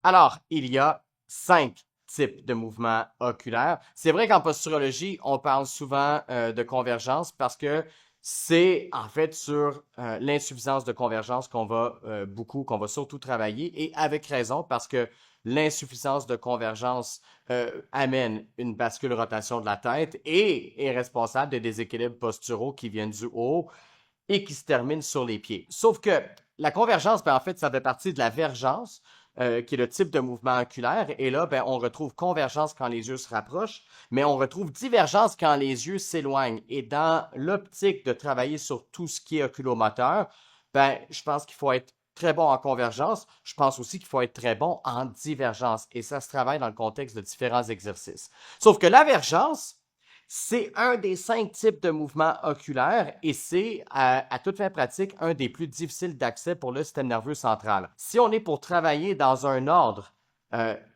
Alors, il y a 5 types de mouvements oculaires. C'est vrai qu'en posturologie, on parle souvent de convergence parce que c'est en fait sur l'insuffisance de convergence qu'on va surtout travailler et avec raison parce que l'insuffisance de convergence amène une bascule rotation de la tête et est responsable des déséquilibres posturaux qui viennent du haut et qui se termine sur les pieds. Sauf que la convergence, ben, en fait, ça fait partie de la vergence, qui est le type de mouvement oculaire. Et là, ben, on retrouve convergence quand les yeux se rapprochent, mais on retrouve divergence quand les yeux s'éloignent. Et dans l'optique de travailler sur tout ce qui est oculomoteur, ben, je pense qu'il faut être très bon en convergence. Je pense aussi qu'il faut être très bon en divergence. Et ça se travaille dans le contexte de différents exercices. Sauf que la vergence, c'est un des 5 types de mouvements oculaires et c'est, à toute fin pratique, un des plus difficiles d'accès pour le système nerveux central. Si on est pour travailler dans un ordre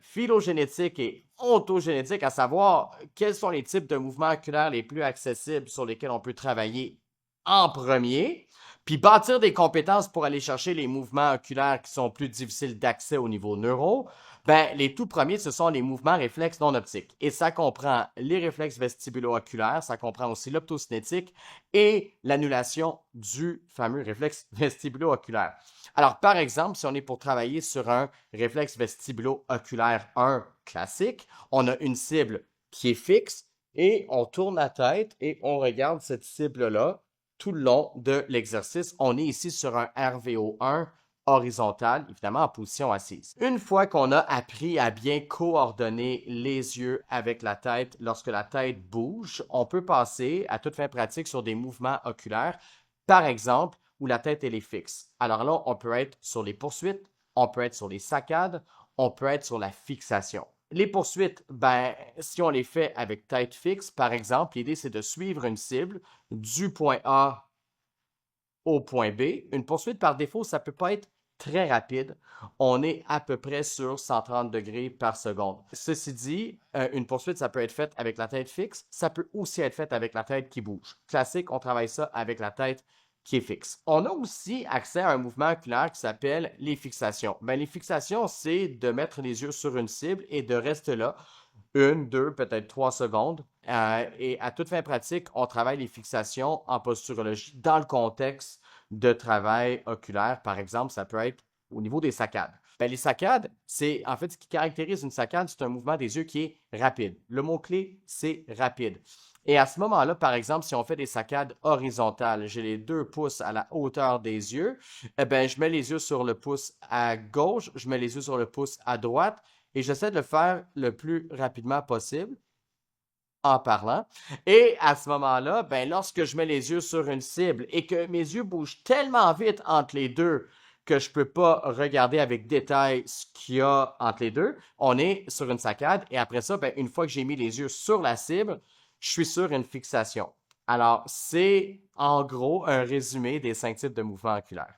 phylogénétique et ontogénétique, à savoir quels sont les types de mouvements oculaires les plus accessibles sur lesquels on peut travailler en premier, puis bâtir des compétences pour aller chercher les mouvements oculaires qui sont plus difficiles d'accès au niveau neuro, ben, les tout premiers, ce sont les mouvements réflexes non optiques. Et ça comprend les réflexes vestibulo-oculaires, ça comprend aussi l'optocinétique et l'annulation du fameux réflexe vestibulo-oculaire. Alors, par exemple, si on est pour travailler sur un réflexe vestibulo-oculaire 1 classique, on a une cible qui est fixe et on tourne la tête et on regarde cette cible-là tout le long de l'exercice. On est ici sur un RVO1 horizontale, évidemment en position assise. Une fois qu'on a appris à bien coordonner les yeux avec la tête lorsque la tête bouge, on peut passer à toute fin pratique sur des mouvements oculaires, par exemple, où la tête elle est fixe. Alors là, on peut être sur les poursuites, on peut être sur les saccades, on peut être sur la fixation. Les poursuites, ben, si on les fait avec tête fixe, par exemple, l'idée c'est de suivre une cible du point A au point B. Une poursuite par défaut, ça ne peut pas être très rapide. On est à peu près sur 130 degrés par seconde. Ceci dit, une poursuite, ça peut être faite avec la tête fixe. Ça peut aussi être fait avec la tête qui bouge. Classique, on travaille ça avec la tête qui est fixe. On a aussi accès à un mouvement oculaire qui s'appelle les fixations. Ben, les fixations, c'est de mettre les yeux sur une cible et de rester là 1, 2, peut-être 3 secondes. Et à toute fin pratique, on travaille les fixations en posturologie dans le contexte de travail oculaire. Par exemple, ça peut être au niveau des saccades. Ben, les saccades, c'est en fait ce qui caractérise une saccade, c'est un mouvement des yeux qui est rapide. Le mot-clé, c'est rapide. Et à ce moment-là, par exemple, si on fait des saccades horizontales, j'ai les 2 pouces à la hauteur des yeux, eh ben, je mets les yeux sur le pouce à gauche, je mets les yeux sur le pouce à droite et j'essaie de le faire le plus rapidement possible en parlant. Et à ce moment-là, ben, lorsque je mets les yeux sur une cible et que mes yeux bougent tellement vite entre les deux que je ne peux pas regarder avec détail ce qu'il y a entre les deux, on est sur une saccade. Et après ça, ben, une fois que j'ai mis les yeux sur la cible, je suis sur une fixation. Alors, c'est en gros un résumé des 5 types de mouvements oculaires.